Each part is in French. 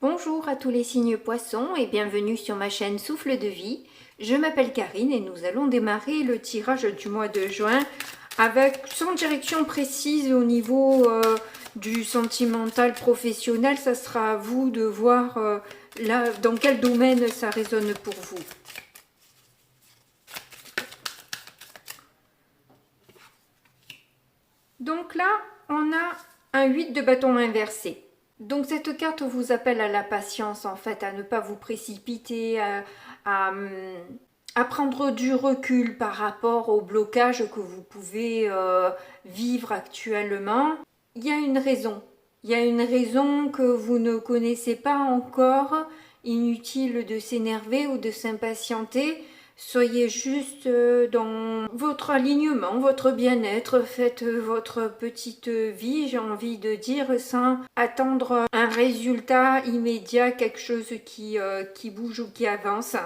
Bonjour à tous les signes poissons et bienvenue sur ma chaîne Souffle de vie. Je m'appelle Karine et nous allons démarrer le tirage du mois de juin avec sans direction précise au niveau du sentimental professionnel. Ça sera à vous de voir là, dans quel domaine ça résonne pour vous. Donc là, on a un 8 de bâton inversé. Donc cette carte vous appelle à la patience, en fait, à ne pas vous précipiter, à prendre du recul par rapport au blocage que vous pouvez vivre actuellement. Il y a une raison. Il y a une raison que vous ne connaissez pas encore. Inutile de s'énerver ou de s'impatienter. Soyez juste dans votre alignement, votre bien-être, faites votre petite vie, j'ai envie de dire, sans attendre un résultat immédiat, quelque chose qui bouge ou qui avance.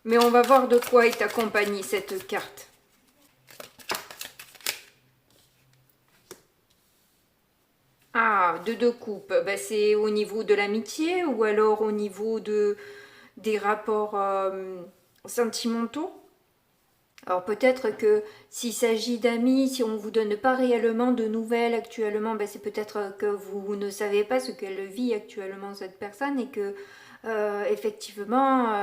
Mais on va voir de quoi est accompagnée cette carte. Ah, deux coupes, ben, c'est au niveau de l'amitié ou alors au niveau des rapports sentimentaux. Alors peut-être que s'il s'agit d'amis, si on ne vous donne pas réellement de nouvelles actuellement, ben c'est peut-être que vous ne savez pas ce qu'elle vit actuellement cette personne et que effectivement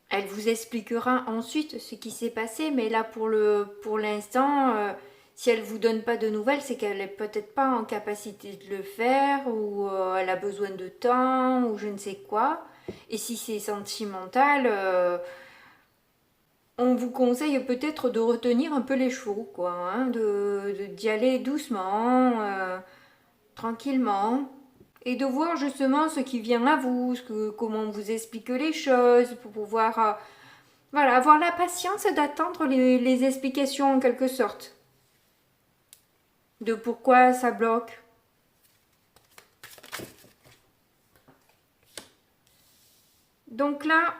elle vous expliquera ensuite ce qui s'est passé. Mais là pour l'instant, si elle vous donne pas de nouvelles, c'est qu'elle est peut-être pas en capacité de le faire ou elle a besoin de temps ou je ne sais quoi. Et si c'est sentimental, on vous conseille peut-être de retenir un peu les chevaux, quoi, hein, d'y aller doucement, tranquillement, et de voir justement ce qui vient à vous, comment on vous explique les choses, pour pouvoir, voilà, avoir la patience d'attendre les explications en quelque sorte, de pourquoi ça bloque. Donc là,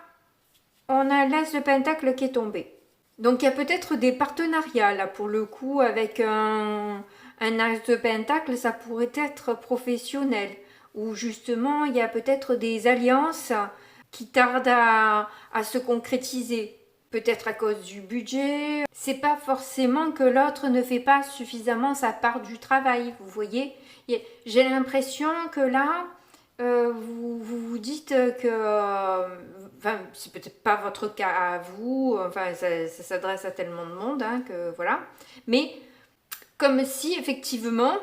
on a l'As de Pentacle qui est tombé. Donc il y a peut-être des partenariats là pour le coup avec un As de Pentacle, ça pourrait être professionnel. Ou justement il y a peut-être des alliances qui tardent à se concrétiser. Peut-être à cause du budget. C'est pas forcément que l'autre ne fait pas suffisamment sa part du travail, vous voyez. J'ai l'impression que là, vous dites que, enfin, c'est peut-être pas votre cas à vous, enfin, ça s'adresse à tellement de monde, hein, que voilà. Mais comme si effectivement,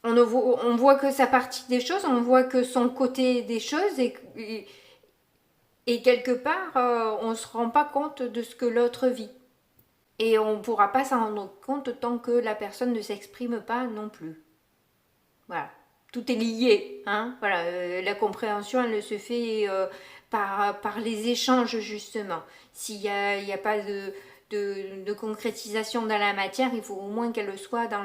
on voit que sa partie des choses, on voit que son côté des choses, et quelque part, on ne se rend pas compte de ce que l'autre vit. Et on ne pourra pas s'en rendre compte tant que la personne ne s'exprime pas non plus. Voilà. Tout est lié, hein. Voilà, la compréhension, elle se fait par les échanges, justement. S'il n'y a pas de concrétisation dans la matière, il faut au moins qu'elle soit dans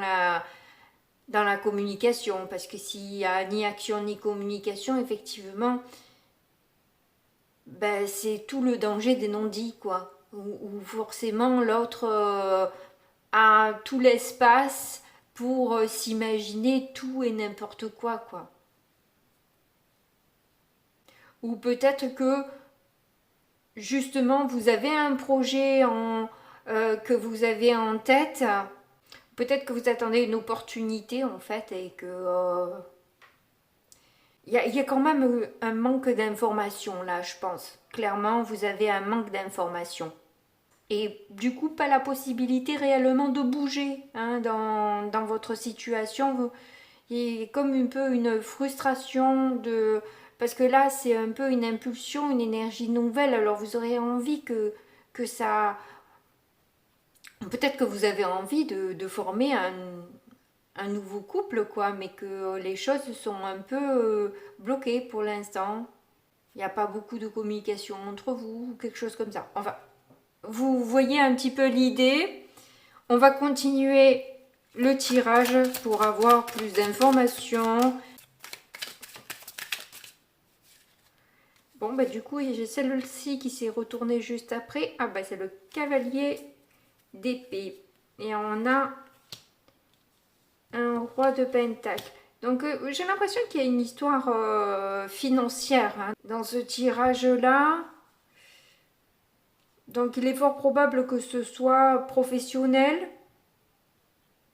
la communication. Parce que s'il n'y a ni action ni communication, effectivement, ben, c'est tout le danger des non-dits, quoi. Où forcément l'autre a tout l'espace pour s'imaginer tout et n'importe quoi, quoi. Ou peut-être que justement vous avez un projet que vous avez en tête, peut-être que vous attendez une opportunité en fait et que y a quand même un manque d'information là, je pense. Clairement, vous avez un manque d'information. Et du coup, pas la possibilité réellement de bouger hein, dans votre situation. Il y a comme un peu une frustration de... Parce que là, c'est un peu une impulsion, une énergie nouvelle. Alors vous aurez envie que ça... Peut-être que vous avez envie de former un nouveau couple, quoi, mais que les choses sont un peu bloquées pour l'instant. Il n'y a pas beaucoup de communication entre vous, ou quelque chose comme ça. Enfin, vous voyez un petit peu l'idée. On va continuer le tirage pour avoir plus d'informations. Bon, bah du coup, j'ai celle-ci qui s'est retournée juste après. Ah, bah c'est le cavalier d'épée. Et on a un roi de pentacle. Donc j'ai l'impression qu'il y a une histoire financière hein, dans ce tirage-là. Donc il est fort probable que ce soit professionnel.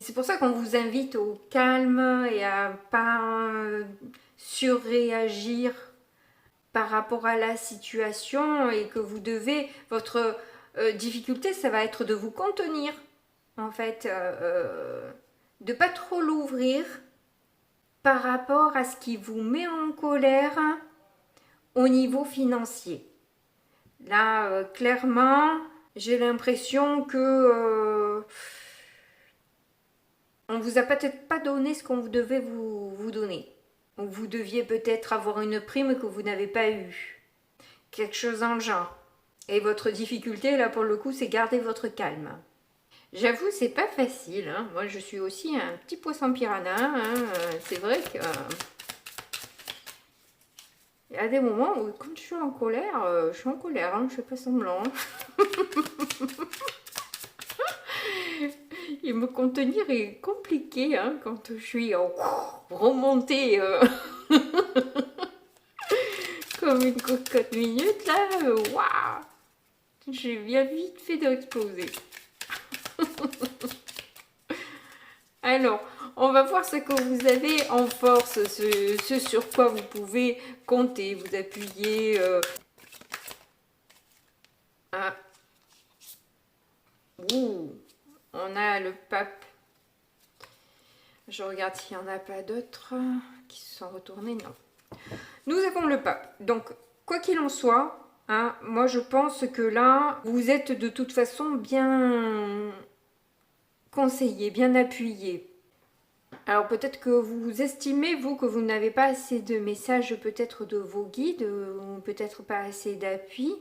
C'est pour ça qu'on vous invite au calme et à pas surréagir par rapport à la situation et que vous devez, votre difficulté, ça va être de vous contenir, en fait, de pas trop l'ouvrir par rapport à ce qui vous met en colère au niveau financier. Là, clairement, j'ai l'impression que on vous a peut-être pas donné ce qu'on devait vous donner. Ou vous deviez peut-être avoir une prime que vous n'avez pas eue. Quelque chose dans le genre. Et votre difficulté, là, pour le coup, c'est garder votre calme. J'avoue, c'est pas facile. Hein. Moi, je suis aussi un petit poisson piranha. Hein. C'est vrai que... il y a des moments où, quand je suis en colère, hein, je fais pas semblant. Et me contenir est compliqué hein, quand je suis remontée comme une cocotte minute là. Waouh, j'ai bien vite fait d'exploser. Alors, on va voir ce que vous avez en force, ce sur quoi vous pouvez compter, vous appuyer. Ah. Ouh, on a le pape. Je regarde s'il n'y en a pas d'autres qui se sont retournés. Non. Nous avons le pape. Donc, quoi qu'il en soit, hein, moi je pense que là, vous êtes de toute façon bien conseillé, bien appuyé. Alors peut-être que vous estimez, vous, que vous n'avez pas assez de messages peut-être de vos guides, ou peut-être pas assez d'appui.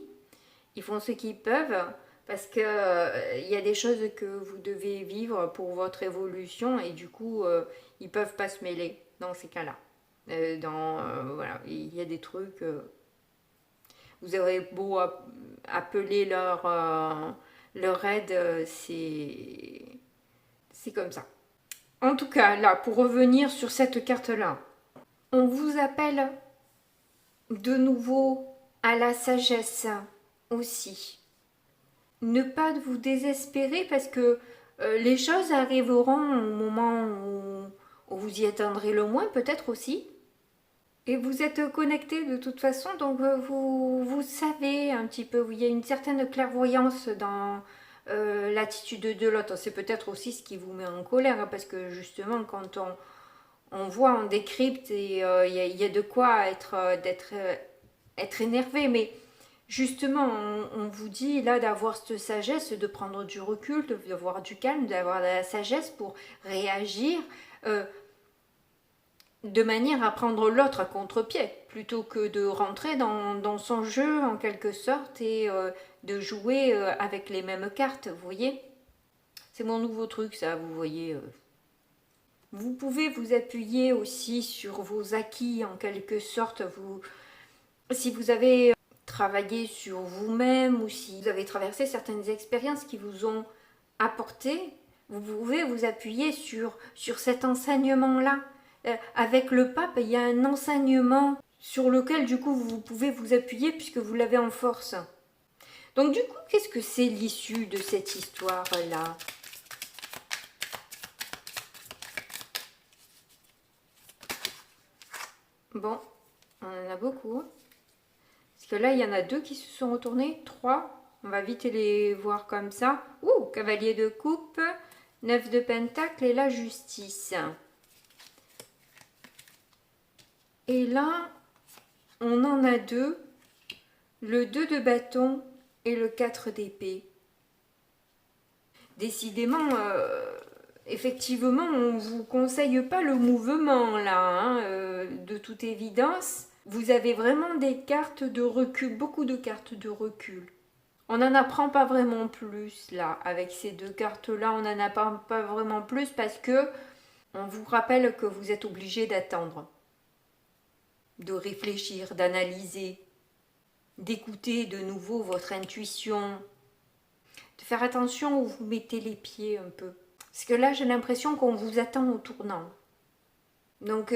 Ils font ce qu'ils peuvent, parce que y a des choses que vous devez vivre pour votre évolution, et du coup, ils peuvent pas se mêler dans ces cas-là. Voilà, il y a des trucs... vous aurez beau appeler leur aide, c'est comme ça. En tout cas, là, pour revenir sur cette carte-là, on vous appelle de nouveau à la sagesse aussi. Ne pas vous désespérer parce que les choses arriveront au moment où vous y attendrez le moins, peut-être aussi. Et vous êtes connecté de toute façon, donc vous savez un petit peu, il y a une certaine clairvoyance dans l'attitude de l'autre. C'est peut-être aussi ce qui vous met en colère, hein, parce que justement, quand on voit, on décrypte, et il y a de quoi être énervé, mais justement, on vous dit là d'avoir cette sagesse, de prendre du recul, d'avoir du calme, d'avoir de la sagesse pour réagir de manière à prendre l'autre à contre-pied, plutôt que de rentrer dans son jeu en quelque sorte et de jouer avec les mêmes cartes, vous voyez. C'est mon nouveau truc ça, vous voyez. Vous pouvez vous appuyer aussi sur vos acquis en quelque sorte, si vous avez travaillé sur vous-même ou si vous avez traversé certaines expériences qui vous ont apporté, vous pouvez vous appuyer sur cet enseignement-là. Avec le pape, il y a un enseignement sur lequel du coup vous pouvez vous appuyer puisque vous l'avez en force. Donc du coup, qu'est-ce que c'est l'issue de cette histoire-là? Bon, on en a beaucoup. Parce que là, il y en a 2 qui se sont retournés, 3. On va vite les voir comme ça. Ouh, cavalier de coupe, 9 de pentacle et la justice. Et là, on en a 2, le 2 de bâton et le 4 d'épée. Décidément, effectivement, on ne vous conseille pas le mouvement là, hein, de toute évidence. Vous avez vraiment des cartes de recul, beaucoup de cartes de recul. On n'en apprend pas vraiment plus là, avec ces 2 cartes-là, on n'en apprend pas vraiment plus parce que on vous rappelle que vous êtes obligé d'attendre, de réfléchir, d'analyser, d'écouter de nouveau votre intuition, de faire attention où vous mettez les pieds un peu. Parce que là, j'ai l'impression qu'on vous attend au tournant. Donc,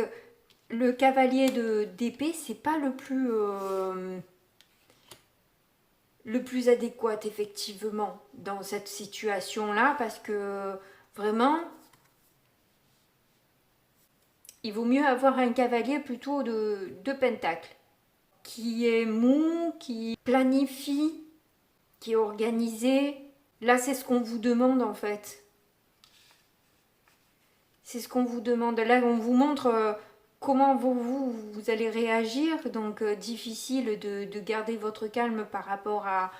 le cavalier d'épée, c'est pas le plus adéquat, effectivement, dans cette situation-là, parce que vraiment, il vaut mieux avoir un cavalier plutôt de pentacle, qui est mou, qui planifie, qui est organisé. Là, c'est ce qu'on vous demande, en fait. C'est ce qu'on vous demande. Là, on vous montre comment vous allez réagir. Donc, difficile de garder votre calme par rapport à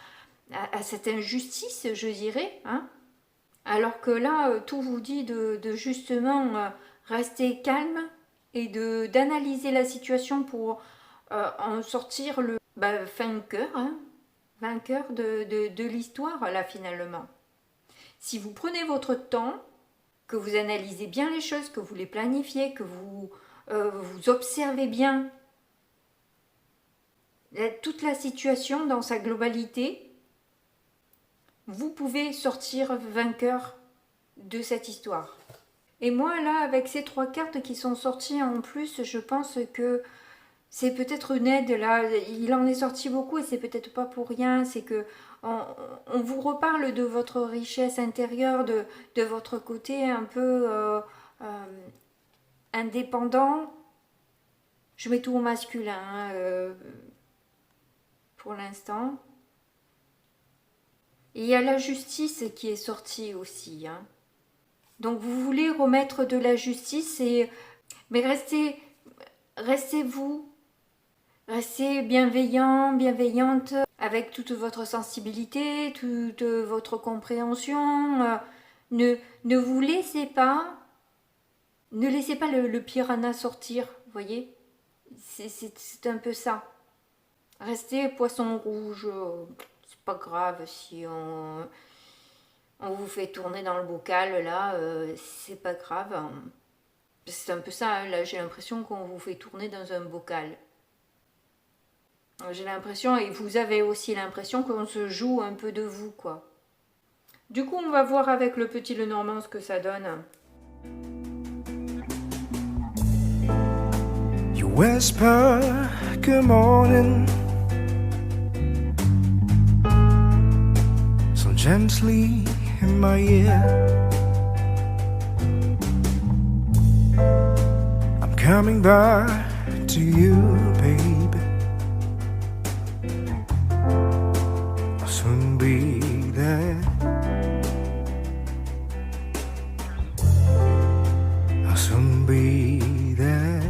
cette injustice, je dirais. Hein. Alors que là, tout vous dit de justement rester calme et d'analyser la situation pour en sortir le vainqueur, hein, vainqueur de l'histoire, là, finalement. Si vous prenez votre temps, que vous analysez bien les choses, que vous les planifiez, que vous observez bien toute la situation dans sa globalité, vous pouvez sortir vainqueur de cette histoire. Et moi, là, avec ces 3 cartes qui sont sorties en plus, je pense que c'est peut-être une aide, là. Il en est sorti beaucoup et c'est peut-être pas pour rien. C'est que on vous reparle de votre richesse intérieure, de votre côté un peu indépendant. Je mets tout au masculin hein, pour l'instant. Et il y a la justice qui est sortie aussi. Hein. Donc vous voulez remettre de la justice, mais restez vous, restez bienveillant, bienveillante, avec toute votre sensibilité, toute votre compréhension. Ne vous laissez pas, ne laissez pas le piranha sortir, voyez. C'est un peu ça. Restez poisson rouge, c'est pas grave si on vous fait tourner dans le bocal, là, c'est pas grave. C'est un peu ça, hein, là, j'ai l'impression qu'on vous fait tourner dans un bocal. J'ai l'impression, et vous avez aussi l'impression qu'on se joue un peu de vous, quoi. Du coup, on va voir avec le petit Lenormand ce que ça donne. You whisper, good morning, so gently in my ear. I'm coming back to you, baby. I'll soon be there. I'll soon be there.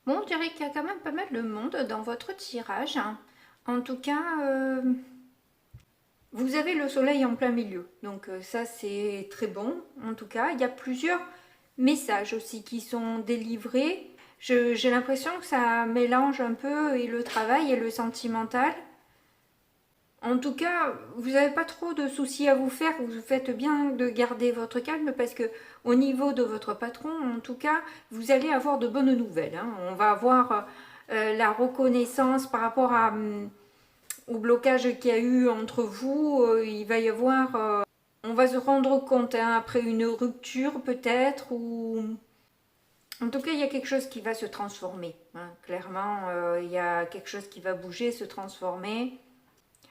Bon, on dirait qu'il y a quand même pas mal de monde dans votre tirage. Hein. En tout cas, vous avez le soleil en plein milieu. Donc ça, c'est très bon. En tout cas, il y a plusieurs messages aussi qui sont délivrés. J'ai l'impression que ça mélange un peu et le travail et le sentimental. En tout cas, vous n'avez pas trop de soucis à vous faire. Vous faites bien de garder votre calme parce que au niveau de votre patron, en tout cas, vous allez avoir de bonnes nouvelles. Hein. On va avoir la reconnaissance par rapport au blocage qu'il y a eu entre vous. Il va y avoir... on va se rendre compte hein, après une rupture peut-être ou... En tout cas, il y a quelque chose qui va se transformer. Hein. Clairement, il y a quelque chose qui va bouger, se transformer.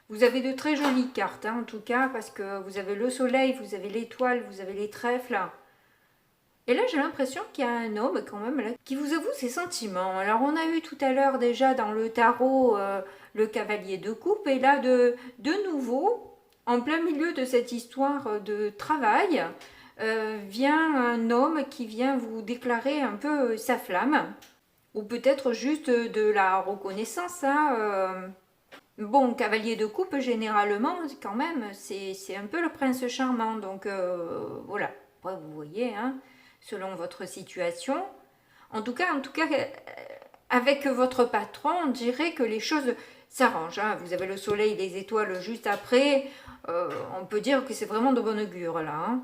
Vous avez de très jolies cartes, hein, en tout cas, parce que vous avez le soleil, vous avez l'étoile, vous avez les trèfles. Et là, j'ai l'impression qu'il y a un homme, quand même, là, qui vous avoue ses sentiments. Alors, on a eu tout à l'heure, déjà, dans le tarot, le cavalier de coupe. Et là, de nouveau, en plein milieu de cette histoire de travail, vient un homme qui vient vous déclarer un peu sa flamme. Ou peut-être juste de la reconnaissance, hein, Bon, cavalier de coupe, généralement, quand même, c'est un peu le prince charmant. Donc, voilà. Après, vous voyez, hein, selon votre situation. En tout cas, avec votre patron, on dirait que les choses s'arrangent. Hein. Vous avez le soleil et les étoiles juste après. On peut dire que c'est vraiment de bon augure, là. Hein.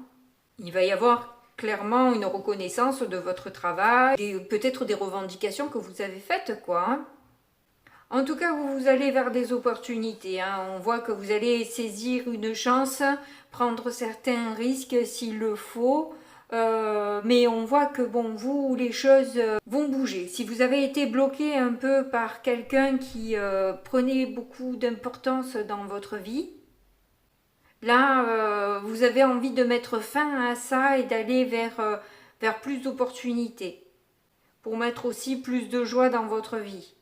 Il va y avoir clairement une reconnaissance de votre travail, peut-être des revendications que vous avez faites, quoi. Hein. En tout cas, vous allez vers des opportunités, hein. On voit que vous allez saisir une chance, prendre certains risques s'il le faut. Mais on voit que bon, vous, les choses vont bouger. Si vous avez été bloqué un peu par quelqu'un qui prenait beaucoup d'importance dans votre vie, là, vous avez envie de mettre fin à ça et d'aller vers plus d'opportunités pour mettre aussi plus de joie dans votre vie.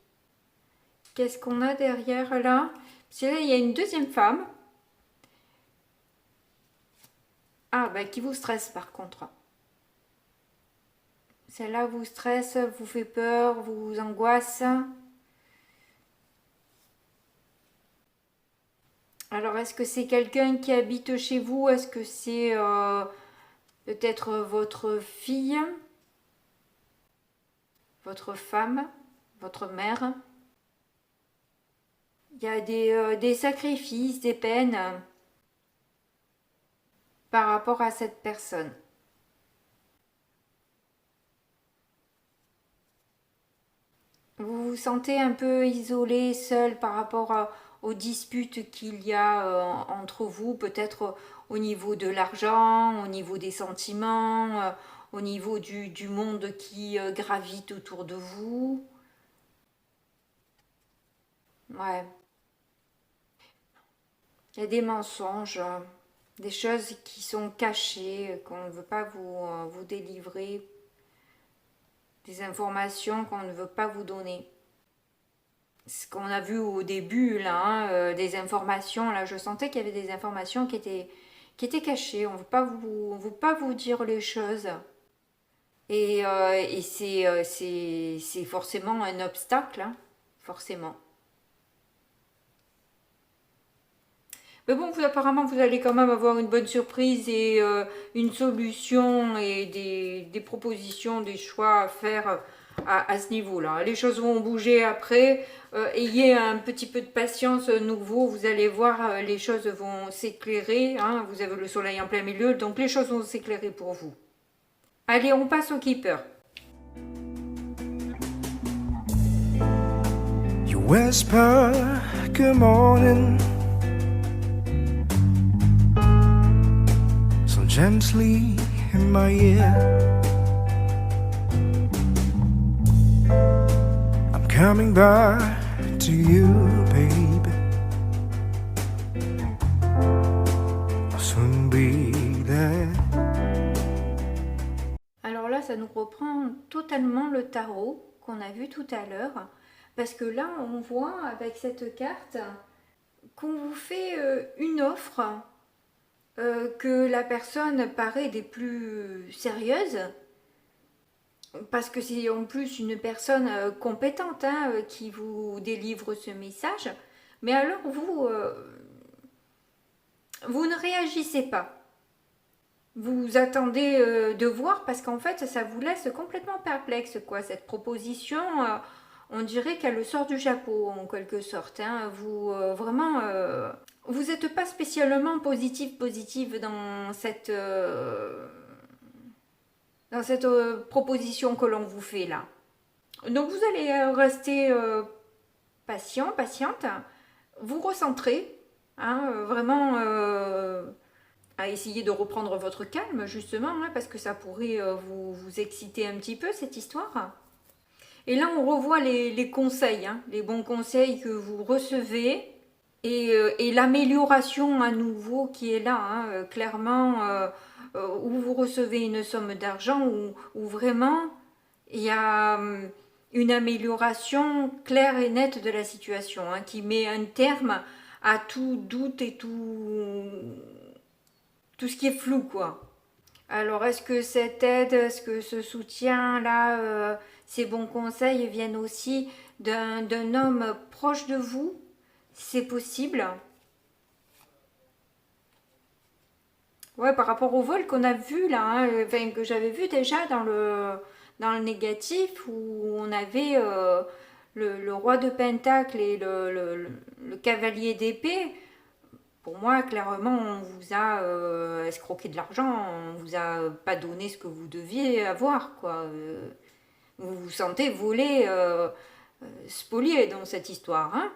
Qu'est-ce qu'on a derrière là? Parce que là, il y a une deuxième femme. Ah, bah, qui vous stresse par contre. Celle-là vous stresse, vous fait peur, vous angoisse. Alors, est-ce que c'est quelqu'un qui habite chez vous? Est-ce que c'est peut-être votre fille, votre femme, votre mère? Il y a des sacrifices, des peines par rapport à cette personne. Vous vous sentez un peu isolé, seul par rapport aux disputes qu'il y a entre vous, peut-être au niveau de l'argent, au niveau des sentiments, au niveau du monde qui gravite autour de vous. Ouais, il y a des mensonges, des choses qui sont cachées, qu'on ne veut pas vous délivrer, des informations qu'on ne veut pas vous donner. Ce qu'on a vu au début, là, hein, des informations, là, je sentais qu'il y avait des informations qui étaient cachées. On veut pas vous dire les choses. Et c'est forcément un obstacle, hein, forcément. Mais bon, apparemment, vous allez quand même avoir une bonne surprise et une solution et des propositions, des choix à faire à ce niveau-là. Les choses vont bouger après. Ayez un petit peu de patience nouveau. Vous allez voir, les choses vont s'éclairer, hein. Vous avez le soleil en plein milieu, donc les choses vont s'éclairer pour vous. Allez, on passe au keeper. You whisper, good morning, so gently in my ear. I'm coming back to you, baby. I'll soon be there. Alors là, ça nous reprend totalement le tarot qu'on a vu tout à l'heure. Parce que là, on voit avec cette carte qu'on vous fait une offre, que la personne paraît des plus sérieuses, parce que c'est en plus une personne compétente, hein, qui vous délivre ce message. Mais alors vous ne réagissez pas. Vous attendez de voir, parce qu'en fait ça vous laisse complètement perplexe, quoi. Cette proposition, on dirait qu'elle sort du chapeau en quelque sorte, hein. Vous vraiment vous n'êtes pas spécialement positive dans cette proposition que l'on vous fait là. Donc vous allez rester patiente, vous recentrer, hein, vraiment à essayer de reprendre votre calme justement, hein, parce que ça pourrait vous exciter un petit peu cette histoire. Et là on revoit les conseils, hein, les bons conseils que vous recevez et l'amélioration à nouveau qui est là, hein, clairement, où vous recevez une somme d'argent où vraiment il y a une amélioration claire et nette de la situation, hein, qui met un terme à tout doute et tout ce qui est flou, quoi. Alors, est-ce que cette aide, est-ce que ce soutien-là, ces bons conseils viennent aussi d'un homme proche de vous? C'est possible. Ouais, par rapport au vol qu'on a vu là, hein, enfin, que j'avais vu déjà dans le négatif, où on avait le roi de Pentacle et le cavalier d'épée. Pour moi, clairement, on vous a escroqué de l'argent, on vous a pas donné ce que vous deviez avoir, quoi. Vous vous sentez volé spolié dans cette histoire, hein.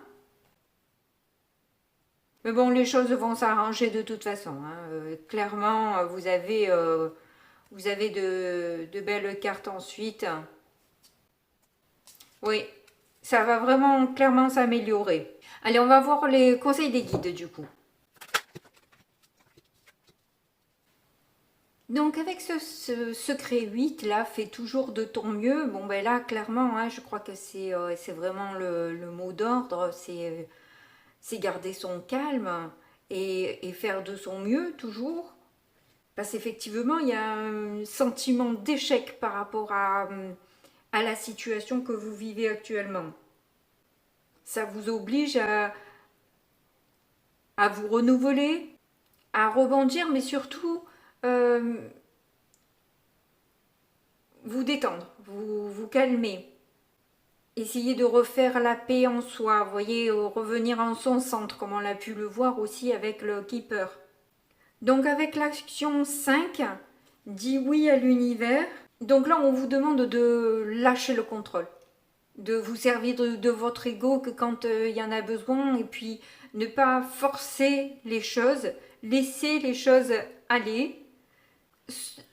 Mais bon, les choses vont s'arranger de toute façon, hein. Clairement, vous avez de belles cartes ensuite. Oui, ça va vraiment clairement s'améliorer. Allez, on va voir les conseils des guides du coup. Donc avec ce secret 8 là, fais toujours de ton mieux. Bon ben là clairement, hein, je crois que c'est vraiment le mot d'ordre, c'est garder son calme et faire de son mieux toujours. Parce qu'effectivement, il y a un sentiment d'échec par rapport à la situation que vous vivez actuellement. Ça vous oblige à vous renouveler, à rebondir, mais surtout vous détendre, vous calmer. Essayez de refaire la paix en soi, vous voyez, revenir en son centre, comme on l'a pu le voir aussi avec le Keeper. Donc avec l'action 5, dis oui à l'univers. Donc là, on vous demande de lâcher le contrôle, de vous servir de votre ego que quand il y en a besoin, et puis ne pas forcer les choses, laisser les choses aller,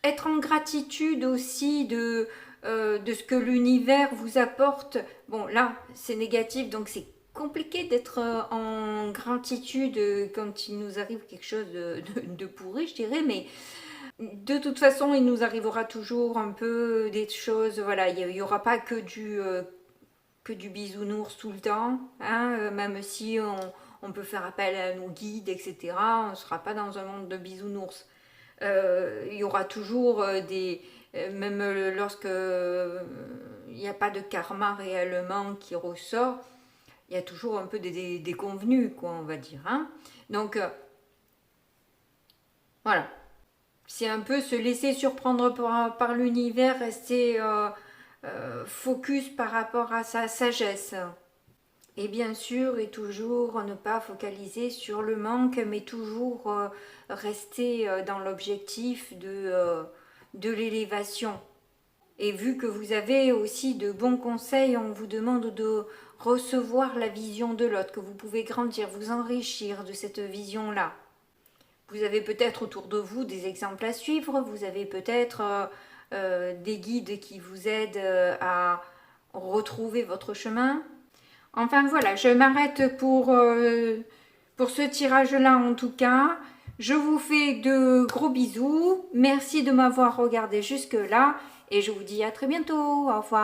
être en gratitude aussi de ce que l'univers vous apporte. Bon, là, c'est négatif, donc c'est compliqué d'être en gratitude quand il nous arrive quelque chose de pourri, je dirais, mais de toute façon, il nous arrivera toujours un peu des choses, voilà, il n'y aura pas que du bisounours tout le temps, hein, même si on peut faire appel à nos guides, etc., on ne sera pas dans un monde de bisounours. Il y aura toujours même lorsque il n'y a pas de karma réellement qui ressort, il y a toujours un peu des convenus, quoi, on va dire. Hein. Donc, voilà. C'est un peu se laisser surprendre par l'univers, rester focus par rapport à sa sagesse. Et bien sûr, et toujours ne pas focaliser sur le manque, mais toujours rester dans l'objectif de l'élévation. Et vu que vous avez aussi de bons conseils, on vous demande de recevoir la vision de l'autre, que vous pouvez grandir, vous enrichir de cette vision-là. Vous avez peut-être autour de vous des exemples à suivre, vous avez peut-être des guides qui vous aident à retrouver votre chemin. Enfin voilà, je m'arrête pour ce tirage-là en tout cas. Je vous fais de gros bisous. Merci de m'avoir regardé jusque-là et je vous dis à très bientôt. Au revoir.